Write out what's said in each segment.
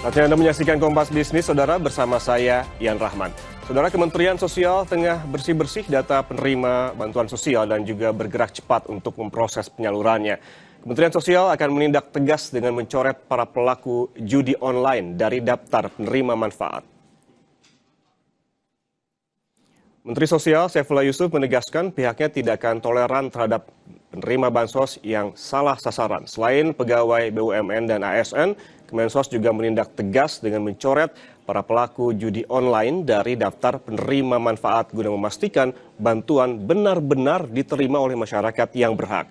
Saatnya Anda menyaksikan Kompas Bisnis, Saudara, bersama saya, Ian Rahman. Saudara, Kementerian Sosial tengah bersih-bersih data penerima bantuan sosial dan juga bergerak cepat untuk memproses penyalurannya. Kementerian Sosial akan menindak tegas dengan mencoret para pelaku judi online dari daftar penerima manfaat. Menteri Sosial Saifullah Yusuf menegaskan pihaknya tidak akan toleran terhadap penerima bansos yang salah sasaran. Selain pegawai BUMN dan ASN, Kemensos juga menindak tegas dengan mencoret para pelaku judi online dari daftar penerima manfaat guna memastikan bantuan benar-benar diterima oleh masyarakat yang berhak.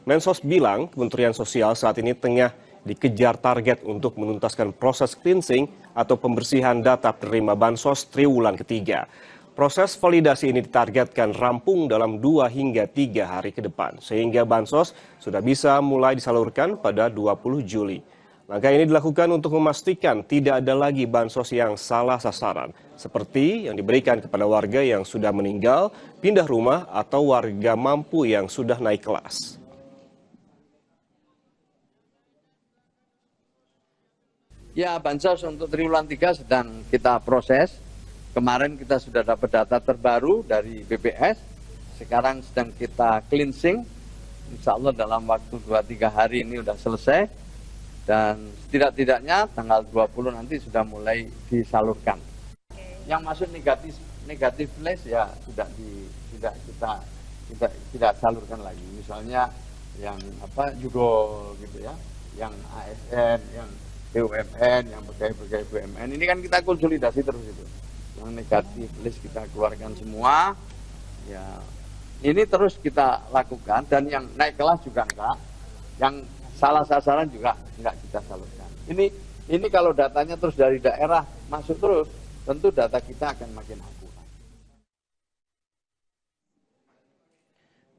Mensos bilang Kementerian Sosial saat ini tengah dikejar target untuk menuntaskan proses cleansing atau pembersihan data penerima bansos triwulan ketiga. Proses validasi ini ditargetkan rampung dalam 2 hingga 3 hari ke depan, sehingga bansos sudah bisa mulai disalurkan pada 20 Juli. Langkah ini dilakukan untuk memastikan tidak ada lagi bansos yang salah sasaran, seperti yang diberikan kepada warga yang sudah meninggal, pindah rumah, atau warga mampu yang sudah naik kelas. Ya, bansos untuk triwulan 3 sedang kita proses. Kemarin kita sudah dapat data terbaru dari BPS, sekarang sedang kita cleansing, insya Allah dalam waktu 2-3 hari ini sudah selesai, dan setidak-tidaknya tanggal 20 nanti sudah mulai disalurkan. Yang masuk negatif list ya sudah kita tidak salurkan lagi, misalnya yang judol gitu ya, yang ASN, yang BUMN, yang pegawai BUMN, ini kan kita konsolidasi terus itu. Yang negatif list kita keluarkan semua, ya ini terus kita lakukan, dan yang naik kelas juga enggak, yang salah sasaran juga enggak kita salurkan. Ini kalau datanya terus dari daerah masuk terus, tentu data kita akan makin akurat.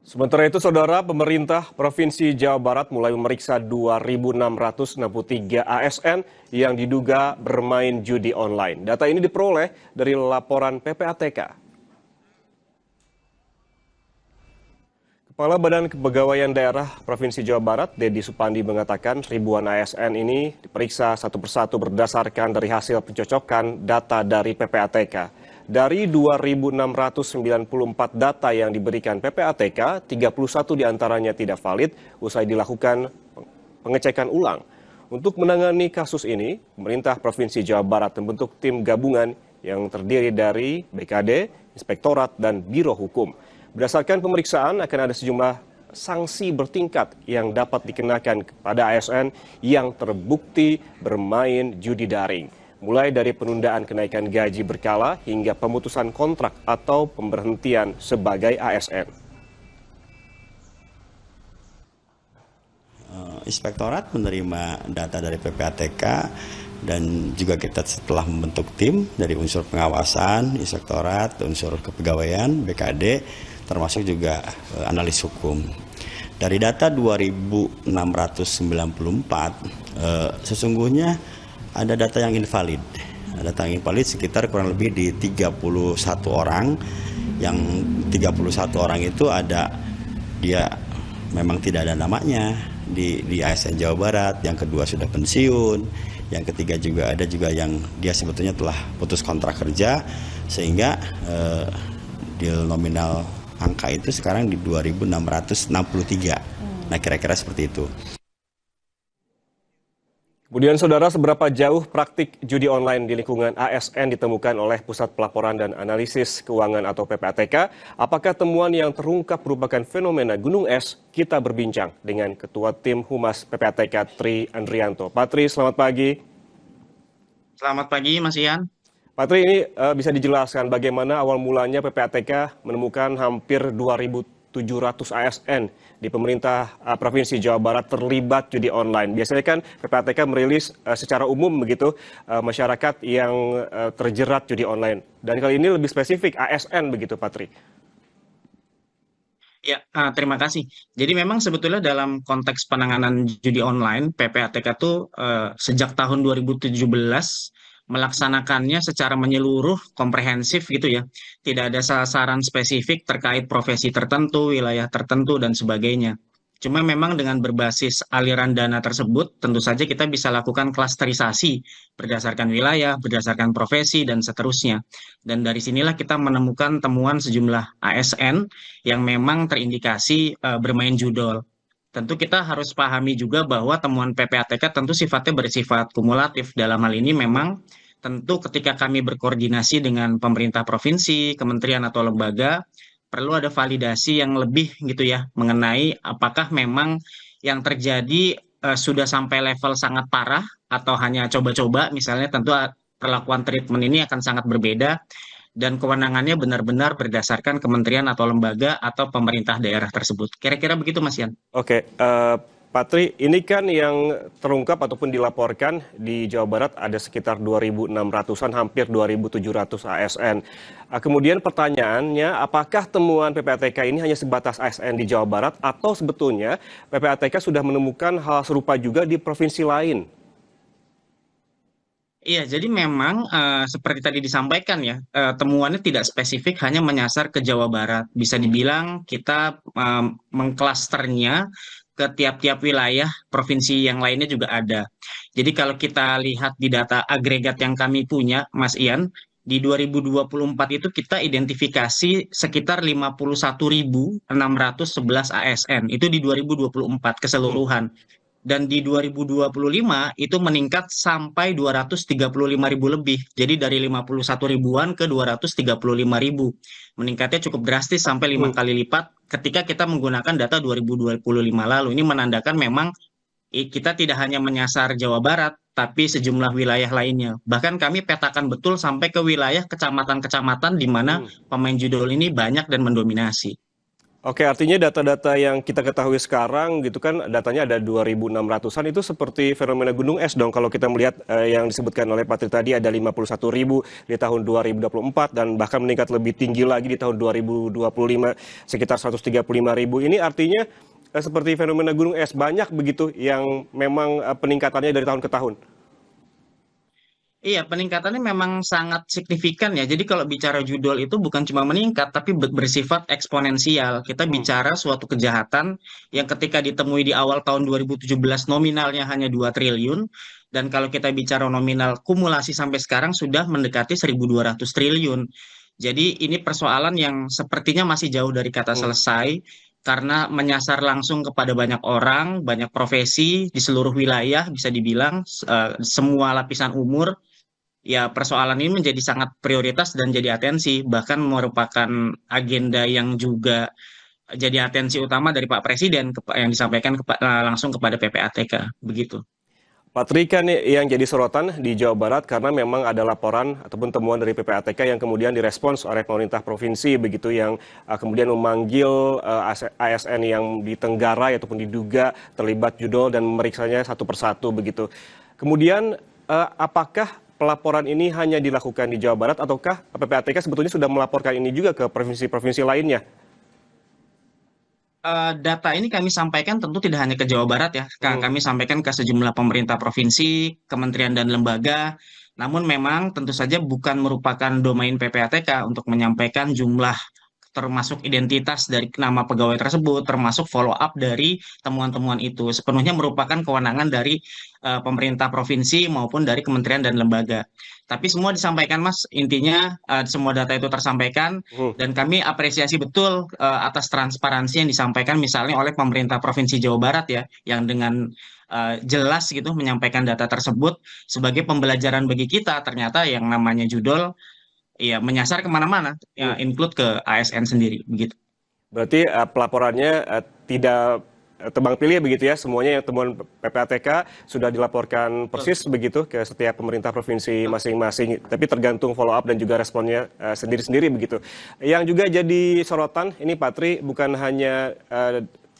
Sementara itu, Saudara, pemerintah Provinsi Jawa Barat mulai memeriksa 2.663 ASN yang diduga bermain judi online. Data ini diperoleh dari laporan PPATK. Kepala Badan Kepegawaian Daerah Provinsi Jawa Barat, Dedi Supandi, mengatakan ribuan ASN ini diperiksa satu persatu berdasarkan dari hasil pencocokan data dari PPATK. Dari 2.694 data yang diberikan PPATK, 31 diantaranya tidak valid usai dilakukan pengecekan ulang. Untuk menangani kasus ini, pemerintah Provinsi Jawa Barat membentuk tim gabungan yang terdiri dari BKD, Inspektorat, dan Biro Hukum. Berdasarkan pemeriksaan, akan ada sejumlah sanksi bertingkat yang dapat dikenakan kepada ASN yang terbukti bermain judi daring. Mulai dari penundaan kenaikan gaji berkala hingga pemutusan kontrak atau pemberhentian sebagai ASN. Inspektorat menerima data dari PPATK dan juga kita setelah membentuk tim dari unsur pengawasan, Inspektorat, unsur kepegawaian, BKD, termasuk juga analis hukum. Dari data 2.694, sesungguhnya ada data yang invalid. Data yang invalid sekitar kurang lebih di 31 orang. Yang 31 orang itu ada dia memang tidak ada namanya di ASN Jawa Barat, yang kedua sudah pensiun, yang ketiga juga ada juga yang dia sebetulnya telah putus kontrak kerja, sehingga deal nominal angka itu sekarang di 2.663. Nah, kira-kira seperti itu. Kemudian, Saudara, seberapa jauh praktik judi online di lingkungan ASN ditemukan oleh Pusat Pelaporan dan Analisis Keuangan atau PPATK? Apakah temuan yang terungkap merupakan fenomena gunung es? Kita berbincang dengan Ketua Tim Humas PPATK, Tri Andrianto. Pak Tri, selamat pagi. Selamat pagi, Mas Ian. Pak Tri, ini bisa dijelaskan bagaimana awal mulanya PPATK menemukan hampir 2.700 ASN di pemerintah Provinsi Jawa Barat terlibat judi online. Biasanya kan PPATK merilis secara umum begitu masyarakat yang terjerat judi online. Dan kali ini lebih spesifik ASN begitu, Pak Tri. Ya, terima kasih. Jadi memang sebetulnya dalam konteks penanganan judi online, PPATK itu sejak tahun 2017 melaksanakannya secara menyeluruh, komprehensif gitu ya. Tidak ada sasaran spesifik terkait profesi tertentu, wilayah tertentu, dan sebagainya. Cuma memang dengan berbasis aliran dana tersebut, tentu saja kita bisa lakukan klasterisasi berdasarkan wilayah, berdasarkan profesi, dan seterusnya. Dan dari sinilah kita menemukan temuan sejumlah ASN yang memang terindikasi bermain judol. Tentu kita harus pahami juga bahwa temuan PPATK tentu sifatnya bersifat kumulatif. Dalam hal ini memang tentu ketika kami berkoordinasi dengan pemerintah provinsi, kementerian atau lembaga, perlu ada validasi yang lebih gitu ya mengenai apakah memang yang terjadi sudah sampai level sangat parah atau hanya coba-coba. Misalnya tentu perlakuan treatment ini akan sangat berbeda dan kewenangannya benar-benar berdasarkan kementerian atau lembaga atau pemerintah daerah tersebut. Kira-kira begitu Mas Yan. Oke, Pak Tri, ini kan yang terungkap ataupun dilaporkan di Jawa Barat ada sekitar 2.600-an, hampir 2.700 ASN. Kemudian pertanyaannya, apakah temuan PPATK ini hanya sebatas ASN di Jawa Barat atau sebetulnya PPATK sudah menemukan hal serupa juga di provinsi lain? Iya, jadi memang seperti tadi disampaikan ya, temuannya tidak spesifik hanya menyasar ke Jawa Barat. Bisa dibilang kita mengklasternya ke tiap-tiap wilayah provinsi yang lainnya juga ada. Jadi kalau kita lihat di data agregat yang kami punya, Mas Ian, di 2024 itu kita identifikasi sekitar 51.611 ASN. Itu di 2024 keseluruhan. Dan di 2025 itu meningkat sampai 235.000 lebih. Jadi dari 51 ribuan ke 235.000. Meningkatnya cukup drastis sampai 5 kali lipat ketika kita menggunakan data 2025 lalu. Ini menandakan memang kita tidak hanya menyasar Jawa Barat, tapi sejumlah wilayah lainnya. Bahkan kami petakan betul sampai ke wilayah kecamatan-kecamatan di mana pemain judul ini banyak dan mendominasi. Oke, artinya data-data yang kita ketahui sekarang gitu kan, datanya ada 2.600-an, itu seperti fenomena gunung es dong. Kalau kita melihat yang disebutkan oleh Pak Tri tadi ada 51.000 di tahun 2024 dan bahkan meningkat lebih tinggi lagi di tahun 2025 sekitar 135.000. Ini artinya seperti fenomena gunung es, banyak begitu yang memang peningkatannya dari tahun ke tahun. Iya, peningkatannya memang sangat signifikan ya. Jadi kalau bicara judul itu bukan cuma meningkat, tapi bersifat eksponensial. Kita bicara suatu kejahatan yang ketika ditemui di awal tahun 2017 nominalnya hanya 2 triliun. Dan kalau kita bicara nominal kumulasi sampai sekarang sudah mendekati 1.200 triliun. Jadi ini persoalan yang sepertinya masih jauh dari kata selesai. Karena menyasar langsung kepada banyak orang, banyak profesi di seluruh wilayah, bisa dibilang semua lapisan umur. Ya, persoalan ini menjadi sangat prioritas dan jadi atensi, bahkan merupakan agenda yang juga jadi atensi utama dari Pak Presiden yang disampaikan langsung kepada PPATK, begitu. Pak Tri, kan yang jadi sorotan di Jawa Barat karena memang ada laporan ataupun temuan dari PPATK yang kemudian direspons oleh pemerintah provinsi begitu, yang kemudian memanggil ASN yang ditenggarai ataupun diduga terlibat judol dan memeriksanya satu persatu begitu. Kemudian apakah pelaporan ini hanya dilakukan di Jawa Barat ataukah PPATK sebetulnya sudah melaporkan ini juga ke provinsi-provinsi lainnya? Data ini kami sampaikan tentu tidak hanya ke Jawa Barat ya, kami sampaikan ke sejumlah pemerintah provinsi, kementerian dan lembaga. Namun memang tentu saja bukan merupakan domain PPATK untuk menyampaikan jumlah termasuk identitas dari nama pegawai tersebut, termasuk follow up dari temuan-temuan itu. Sepenuhnya merupakan kewenangan dari pemerintah provinsi maupun dari kementerian dan lembaga. Tapi semua disampaikan, Mas. Intinya semua data itu tersampaikan dan kami apresiasi betul atas transparansi yang disampaikan misalnya oleh pemerintah Provinsi Jawa Barat ya, yang dengan jelas gitu menyampaikan data tersebut sebagai pembelajaran bagi kita. Ternyata yang namanya judul ya menyasar kemana-mana, ya, include ke ASN sendiri, begitu. Berarti pelaporannya tidak tebang pilih begitu ya, semuanya yang temuan PPATK sudah dilaporkan persis begitu ke setiap pemerintah provinsi masing-masing, tapi tergantung follow up dan juga responnya sendiri-sendiri begitu. Yang juga jadi sorotan ini Pak Tri, bukan hanya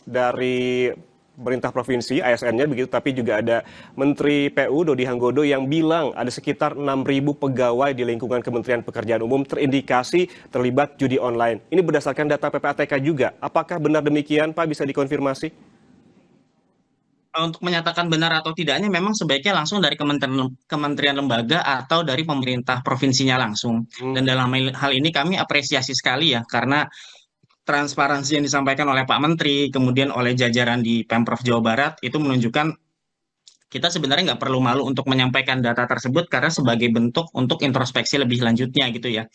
dari pemerintah provinsi, ASN-nya begitu, tapi juga ada Menteri PU Dodi Hanggodo yang bilang ada sekitar 6.000 pegawai di lingkungan Kementerian Pekerjaan Umum terindikasi terlibat judi online. Ini berdasarkan data PPATK juga. Apakah benar demikian, Pak? Bisa dikonfirmasi? Untuk menyatakan benar atau tidaknya memang sebaiknya langsung dari kementerian lembaga atau dari pemerintah provinsinya langsung. Dan dalam hal ini kami apresiasi sekali ya, karena transparansi yang disampaikan oleh Pak Menteri, kemudian oleh jajaran di Pemprov Jawa Barat, itu menunjukkan kita sebenarnya nggak perlu malu untuk menyampaikan data tersebut karena sebagai bentuk untuk introspeksi lebih lanjutnya gitu ya.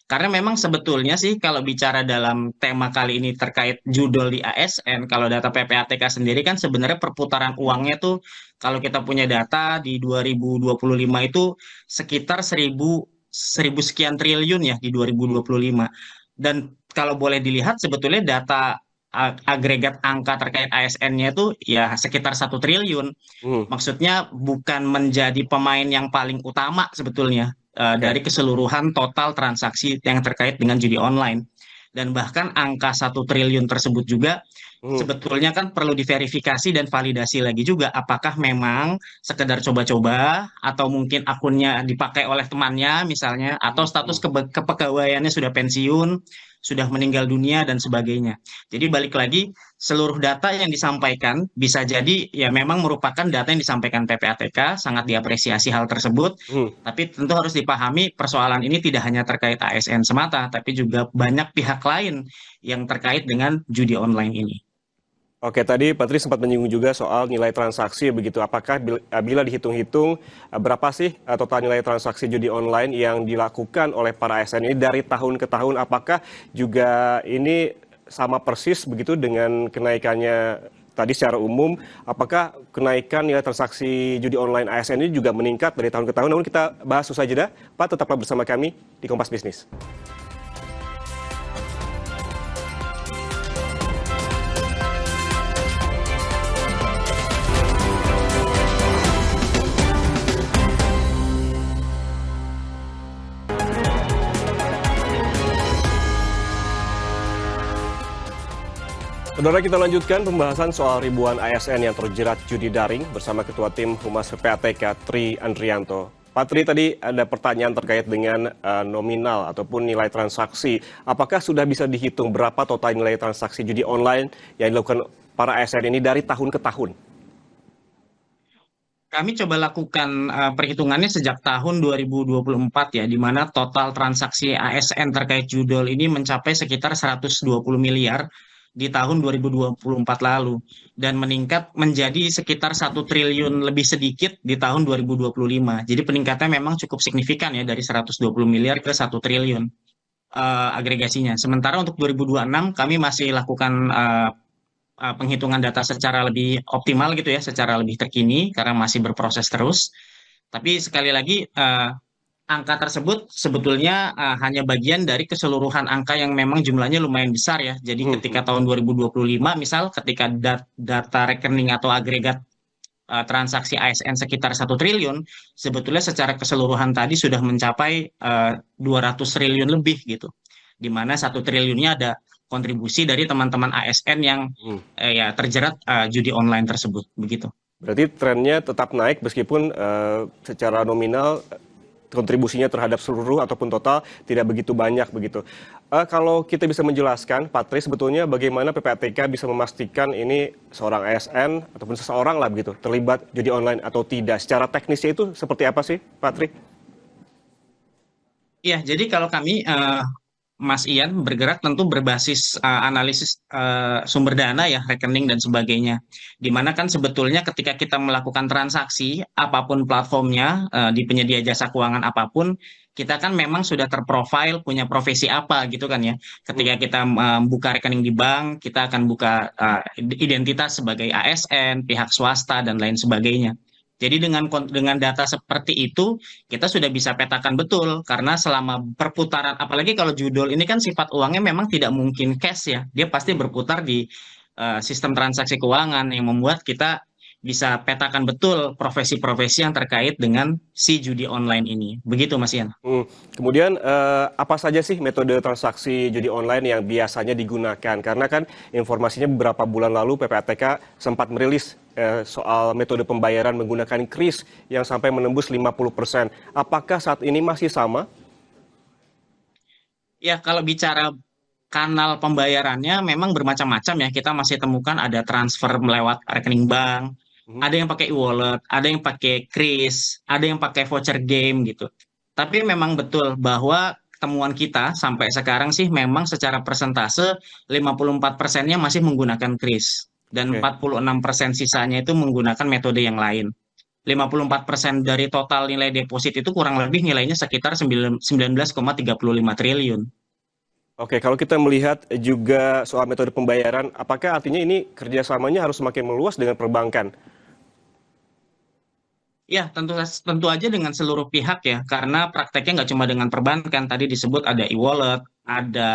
Karena memang sebetulnya sih kalau bicara dalam tema kali ini terkait judul di ASN, kalau data PPATK sendiri kan sebenarnya perputaran uangnya tuh kalau kita punya data di 2025 itu sekitar 1000 sekian triliun ya di 2025. Dan kalau boleh dilihat sebetulnya data agregat angka terkait ASN-nya itu ya sekitar 1 triliun. Hmm, Maksudnya bukan menjadi pemain yang paling utama sebetulnya oke. dari keseluruhan total transaksi yang terkait dengan judi online. Dan bahkan angka 1 triliun tersebut juga Hmm, sebetulnya kan perlu diverifikasi dan validasi lagi juga apakah memang sekedar coba-coba atau mungkin akunnya dipakai oleh temannya misalnya atau hmm, status hmm. kepegawaiannya sudah pensiun, sudah meninggal dunia dan sebagainya. Jadi balik lagi seluruh data yang disampaikan bisa jadi ya memang merupakan data yang disampaikan PPATK, sangat diapresiasi hal tersebut, Hmm. tapi tentu harus dipahami persoalan ini tidak hanya terkait ASN semata, tapi juga banyak pihak lain yang terkait dengan judi online ini. Oke, tadi Patri sempat menyinggung juga soal nilai transaksi begitu. Apakah bila dihitung-hitung berapa sih total nilai transaksi judi online yang dilakukan oleh para ASN ini dari tahun ke tahun? Apakah juga ini sama persis begitu dengan kenaikannya tadi secara umum? Apakah kenaikan nilai transaksi judi online ASN ini juga meningkat dari tahun ke tahun? Namun kita bahas usai jeda. Pak, tetaplah bersama kami di Kompas Bisnis. Saudara, kita lanjutkan pembahasan soal ribuan ASN yang terjerat judi daring bersama Ketua Tim Humas PPATK Tri Andrianto. Pak Tri, tadi ada pertanyaan terkait dengan nominal ataupun nilai transaksi. Apakah sudah bisa dihitung berapa total nilai transaksi judi online yang dilakukan para ASN ini dari tahun ke tahun? Kami coba lakukan perhitungannya sejak tahun 2024 ya, di mana total transaksi ASN terkait judol ini mencapai sekitar 120 miliar di tahun 2024 lalu dan meningkat menjadi sekitar 1 triliun lebih sedikit di tahun 2025. Jadi peningkatannya memang cukup signifikan ya dari 120 miliar ke 1 triliun agregasinya. Sementara untuk 2026 kami masih lakukan penghitungan data secara lebih optimal gitu ya, secara lebih terkini karena masih berproses terus. Tapi sekali lagi angka tersebut sebetulnya hanya bagian dari keseluruhan angka yang memang jumlahnya lumayan besar ya. Jadi Hmm, hmm. ketika tahun 2025 misal ketika data rekening atau agregat transaksi ASN sekitar 1 triliun, sebetulnya secara keseluruhan tadi sudah mencapai 200 triliun lebih gitu. Di mana 1 triliunnya ada kontribusi dari teman-teman ASN yang Hmm. ya terjerat judi online tersebut begitu. Berarti trennya tetap naik meskipun secara nominal kontribusinya terhadap seluruh ataupun total tidak begitu banyak begitu. Kalau kita bisa menjelaskan, Patri, sebetulnya bagaimana PPATK bisa memastikan ini seorang ASN ataupun seseorang lah begitu terlibat judi online atau tidak? Secara teknisnya itu seperti apa sih, Patri? Ya, jadi kalau kami Mas Ian bergerak tentu berbasis analisis sumber dana ya, rekening dan sebagainya. Di mana kan sebetulnya ketika kita melakukan transaksi apapun platformnya di penyedia jasa keuangan apapun, kita kan memang sudah terprofile punya profesi apa gitu kan ya. Hmm. Ketika kita buka rekening di bank, kita akan buka identitas sebagai ASN, pihak swasta dan lain sebagainya. Jadi dengan data seperti itu kita sudah bisa petakan betul karena selama perputaran apalagi kalau judul ini kan sifat uangnya memang tidak mungkin cash ya. Dia pasti berputar di sistem transaksi keuangan yang membuat kita bisa petakan betul profesi-profesi yang terkait dengan si judi online ini. Begitu Mas Ian. Kemudian apa saja sih metode transaksi judi online yang biasanya digunakan? Karena kan informasinya beberapa bulan lalu PPATK sempat merilis soal metode pembayaran menggunakan kris yang sampai menembus 50%. Apakah saat ini masih sama? Ya, kalau bicara kanal pembayarannya memang bermacam-macam ya. Kita masih temukan ada transfer melewat rekening bank, Mhm. ada yang pakai e-wallet, ada yang pakai kris, ada yang pakai voucher game gitu. Tapi memang betul bahwa temuan kita sampai sekarang sih memang secara persentase 54%-nya masih menggunakan kris dan Oke. 46% sisanya itu menggunakan metode yang lain. 54% dari total nilai deposit itu kurang lebih nilainya sekitar 19,35 triliun. Oke, kalau kita melihat juga soal metode pembayaran, apakah artinya ini kerjasamanya harus semakin meluas dengan perbankan? Ya, tentu aja dengan seluruh pihak ya, karena prakteknya nggak cuma dengan perbankan. Tadi disebut ada e-wallet, ada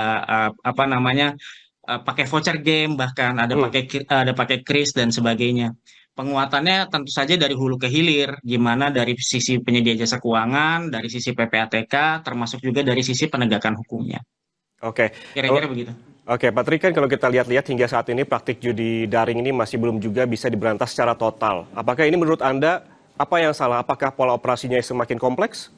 apa namanya pakai voucher game, bahkan Hmm. ada pakai kris dan sebagainya. Penguatannya tentu saja dari hulu ke hilir, gimana dari sisi penyedia jasa keuangan, dari sisi PPATK, termasuk juga dari sisi penegakan hukumnya. Oke, kalau Kira-kira begitu. Oke, Pak Tri, kan kalau kita lihat-lihat hingga saat ini praktik judi daring ini masih belum juga bisa diberantas secara total. Apakah ini menurut Anda apa yang salah? Apakah pola operasinya semakin kompleks?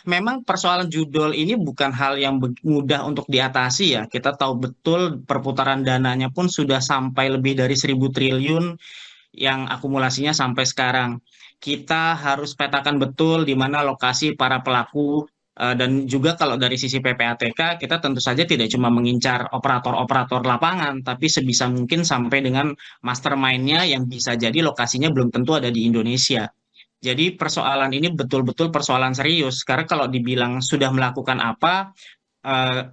Memang persoalan judol ini bukan hal yang mudah untuk diatasi ya. Kita tahu betul perputaran dananya pun sudah sampai lebih dari 1.000 triliun yang akumulasinya sampai sekarang. Kita harus petakan betul di mana lokasi para pelaku dan juga kalau dari sisi PPATK kita tentu saja tidak cuma mengincar operator-operator lapangan, tapi sebisa mungkin sampai dengan mastermind-nya yang bisa jadi lokasinya belum tentu ada di Indonesia. Jadi persoalan ini betul-betul persoalan serius. Karena kalau dibilang sudah melakukan apa,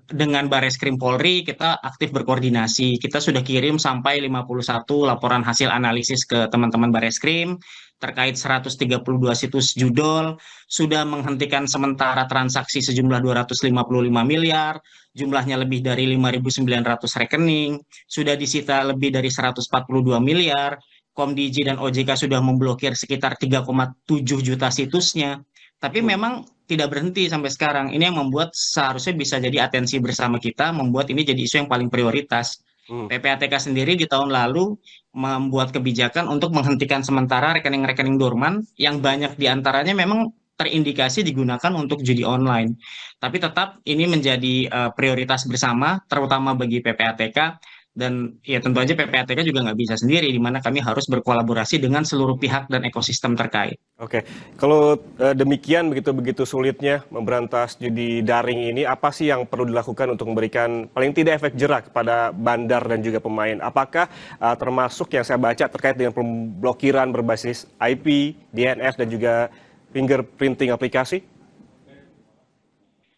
dengan Bareskrim Polri kita aktif berkoordinasi. Kita sudah kirim sampai 51 laporan hasil analisis ke teman-teman Bareskrim terkait 132 situs judol, sudah menghentikan sementara transaksi sejumlah 255 miliar, jumlahnya lebih dari 5.900 rekening, sudah disita lebih dari 142 miliar, Komdiji dan OJK sudah memblokir sekitar 3,7 juta situsnya. Tapi Hmm. memang tidak berhenti sampai sekarang. Ini yang membuat seharusnya bisa jadi atensi bersama kita, membuat ini jadi isu yang paling prioritas. Hmm. PPATK sendiri di tahun lalu membuat kebijakan untuk menghentikan sementara rekening-rekening dorman yang banyak diantaranya memang terindikasi digunakan untuk judi online. Tapi tetap ini menjadi prioritas bersama, terutama bagi PPATK. Dan ya tentu aja PPATK juga nggak bisa sendiri, di mana kami harus berkolaborasi dengan seluruh pihak dan ekosistem terkait. Oke, kalau demikian begitu sulitnya memberantas judi daring ini, apa sih yang perlu dilakukan untuk memberikan paling tidak efek jerak kepada bandar dan juga pemain? Apakah termasuk yang saya baca terkait dengan pemblokiran berbasis IP, DNS dan juga fingerprinting aplikasi?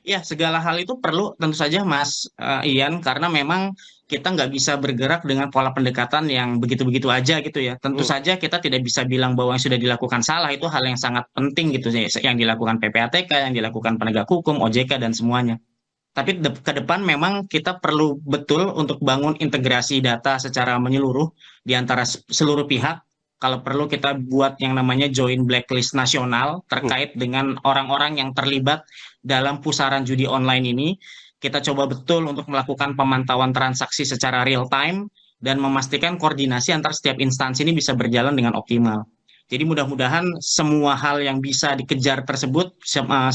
Ya, segala hal itu perlu tentu saja Mas Ian, karena memang kita nggak bisa bergerak dengan pola pendekatan yang begitu-begitu aja gitu ya. Tentu Hmm. saja kita tidak bisa bilang bahwa yang sudah dilakukan salah, itu hal yang sangat penting gitu ya. Yang dilakukan PPATK, yang dilakukan penegak hukum, OJK, dan semuanya. Tapi ke depan memang kita perlu betul untuk bangun integrasi data secara menyeluruh di antara seluruh pihak. Kalau perlu kita buat yang namanya joint blacklist nasional Hmm. terkait dengan orang-orang yang terlibat dalam pusaran judi online ini. Kita coba betul untuk melakukan pemantauan transaksi secara real time dan memastikan koordinasi antar setiap instansi ini bisa berjalan dengan optimal. Jadi mudah-mudahan semua hal yang bisa dikejar tersebut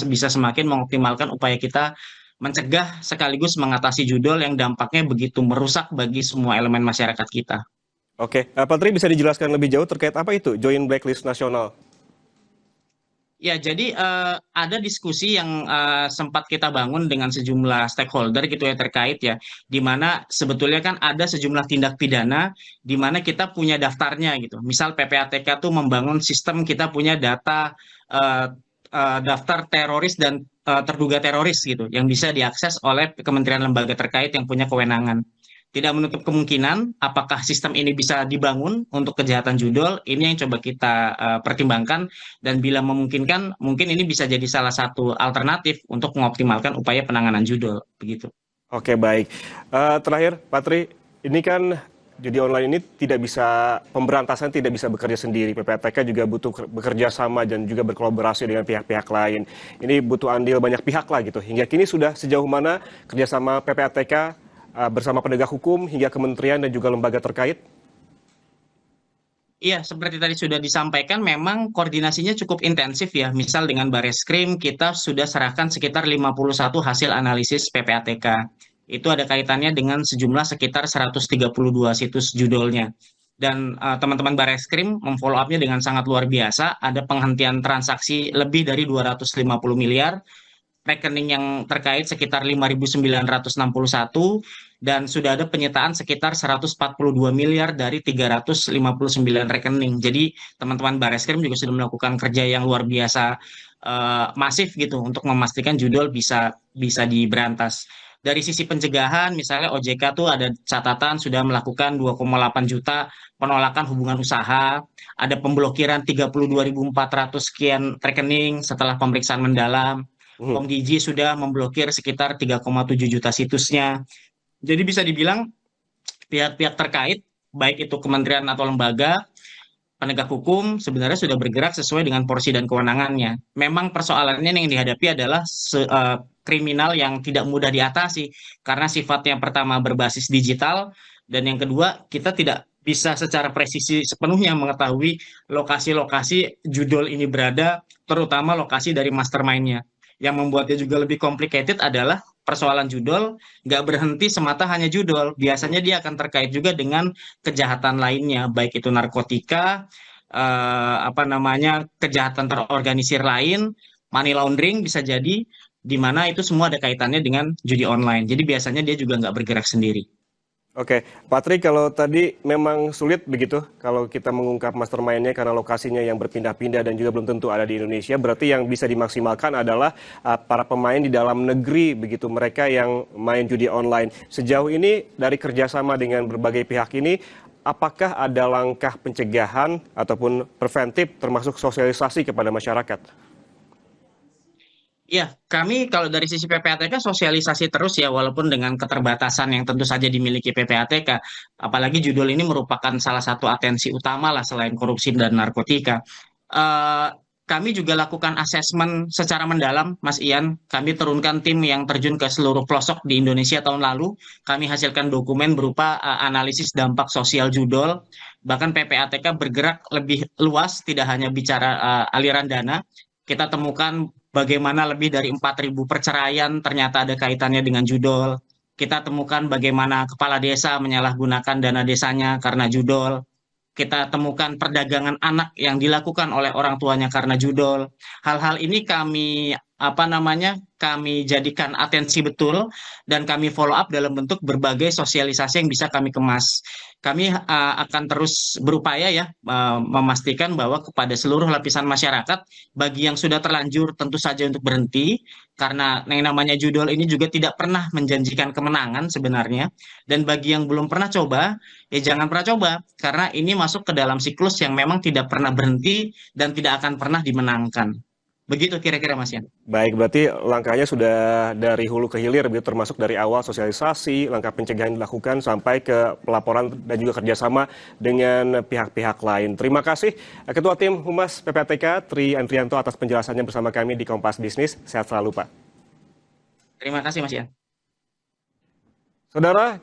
bisa semakin mengoptimalkan upaya kita mencegah sekaligus mengatasi judol yang dampaknya begitu merusak bagi semua elemen masyarakat kita. Oke, Pak Tri bisa dijelaskan lebih jauh terkait apa itu Joint Blacklist Nasional? Ya, jadi ada diskusi yang sempat kita bangun dengan sejumlah stakeholder gitu ya terkait ya, di mana sebetulnya kan ada sejumlah tindak pidana di mana kita punya daftarnya gitu. Misal PPATK tuh membangun sistem kita punya data eh, daftar teroris dan terduga teroris gitu, yang bisa diakses oleh kementerian lembaga terkait yang punya kewenangan. Tidak menutup kemungkinan apakah sistem ini bisa dibangun untuk kejahatan judol, ini yang coba kita pertimbangkan dan bila memungkinkan mungkin ini bisa jadi salah satu alternatif untuk mengoptimalkan upaya penanganan judol begitu. Oke, baik. Terakhir, Pak Tri, ini kan judi online ini tidak bisa, pemberantasan tidak bisa bekerja sendiri. PPATK juga butuh bekerja sama dan juga berkolaborasi dengan pihak-pihak lain. Ini butuh andil banyak pihak lah gitu. Hingga kini sudah sejauh mana kerjasama PPATK bersama penegak hukum hingga kementerian dan juga lembaga terkait? Iya, seperti tadi sudah disampaikan, memang koordinasinya cukup intensif ya. Misal dengan Bareskrim, kita sudah serahkan sekitar 51 hasil analisis PPATK. Itu ada kaitannya dengan sejumlah sekitar 132 situs judolnya. dan teman-teman Barreskrim memfollow up-nya dengan sangat luar biasa. Ada penghentian transaksi lebih dari 250 miliar, rekening yang terkait sekitar 5.961, dan sudah ada penyitaan sekitar 142 miliar dari 359 rekening. Jadi teman-teman Barreskrim juga sudah melakukan kerja yang luar biasa masif gitu untuk memastikan judol bisa diberantas. Dari sisi pencegahan, misalnya OJK tuh ada catatan sudah melakukan 2,8 juta penolakan hubungan usaha, ada pemblokiran 32.400 sekian rekening setelah pemeriksaan mendalam. Komdiji sudah memblokir sekitar 3,7 juta situsnya. Jadi bisa dibilang pihak-pihak terkait, baik itu kementerian atau lembaga, penegak hukum sebenarnya sudah bergerak sesuai dengan porsi dan kewenangannya. Memang persoalannya yang dihadapi adalah kriminal yang tidak mudah diatasi karena sifatnya yang pertama berbasis digital, dan yang kedua kita tidak bisa secara presisi sepenuhnya mengetahui lokasi-lokasi judol ini berada, terutama lokasi dari mastermind-nya. Yang membuatnya juga lebih complicated adalah persoalan judol nggak berhenti semata hanya judol. Biasanya dia akan terkait juga dengan kejahatan lainnya, baik itu narkotika, kejahatan terorganisir lain, money laundering bisa jadi, di mana itu semua ada kaitannya dengan judi online. Jadi biasanya dia juga nggak bergerak sendiri. Oke, Pak Tri, kalau tadi memang sulit begitu kalau kita mengungkap mastermind-nya karena lokasinya yang berpindah-pindah dan juga belum tentu ada di Indonesia, berarti yang bisa dimaksimalkan adalah para pemain di dalam negeri, begitu, mereka yang main judi online. Sejauh ini dari kerjasama dengan berbagai pihak ini, apakah ada langkah pencegahan ataupun preventif termasuk sosialisasi kepada masyarakat? Ya, kami kalau dari sisi PPATK sosialisasi terus ya, walaupun dengan keterbatasan yang tentu saja dimiliki PPATK. Apalagi judul ini merupakan salah satu atensi utama lah selain korupsi dan narkotika. Kami juga lakukan asesmen secara mendalam, Mas Ian. Kami turunkan tim yang terjun ke seluruh pelosok di Indonesia tahun lalu. Kami hasilkan dokumen berupa analisis dampak sosial judol. Bahkan PPATK bergerak lebih luas, tidak hanya bicara aliran dana. Kita temukan bagaimana lebih dari 4.000 perceraian ternyata ada kaitannya dengan judol. Kita temukan bagaimana kepala desa menyalahgunakan dana desanya karena judol. Kita temukan perdagangan anak yang dilakukan oleh orang tuanya karena judol. Hal-hal ini kami kami jadikan atensi betul dan kami follow up dalam bentuk berbagai sosialisasi yang bisa kami kemas. Kami akan terus berupaya ya memastikan bahwa kepada seluruh lapisan masyarakat, bagi yang sudah terlanjur tentu saja untuk berhenti, karena yang namanya judol ini juga tidak pernah menjanjikan kemenangan sebenarnya, dan bagi yang belum pernah coba, ya jangan pernah coba, karena ini masuk ke dalam siklus yang memang tidak pernah berhenti dan tidak akan pernah dimenangkan. Begitu kira-kira Mas Yan. Baik, berarti langkahnya sudah dari hulu ke hilir, begitu, termasuk dari awal sosialisasi, langkah pencegahan dilakukan sampai ke pelaporan dan juga kerjasama dengan pihak-pihak lain. Terima kasih Ketua Tim Humas PPATK, Tri Andrianto, atas penjelasannya bersama kami di Kompas Bisnis. Sehat selalu, Pak. Terima kasih Mas Yan. Saudara,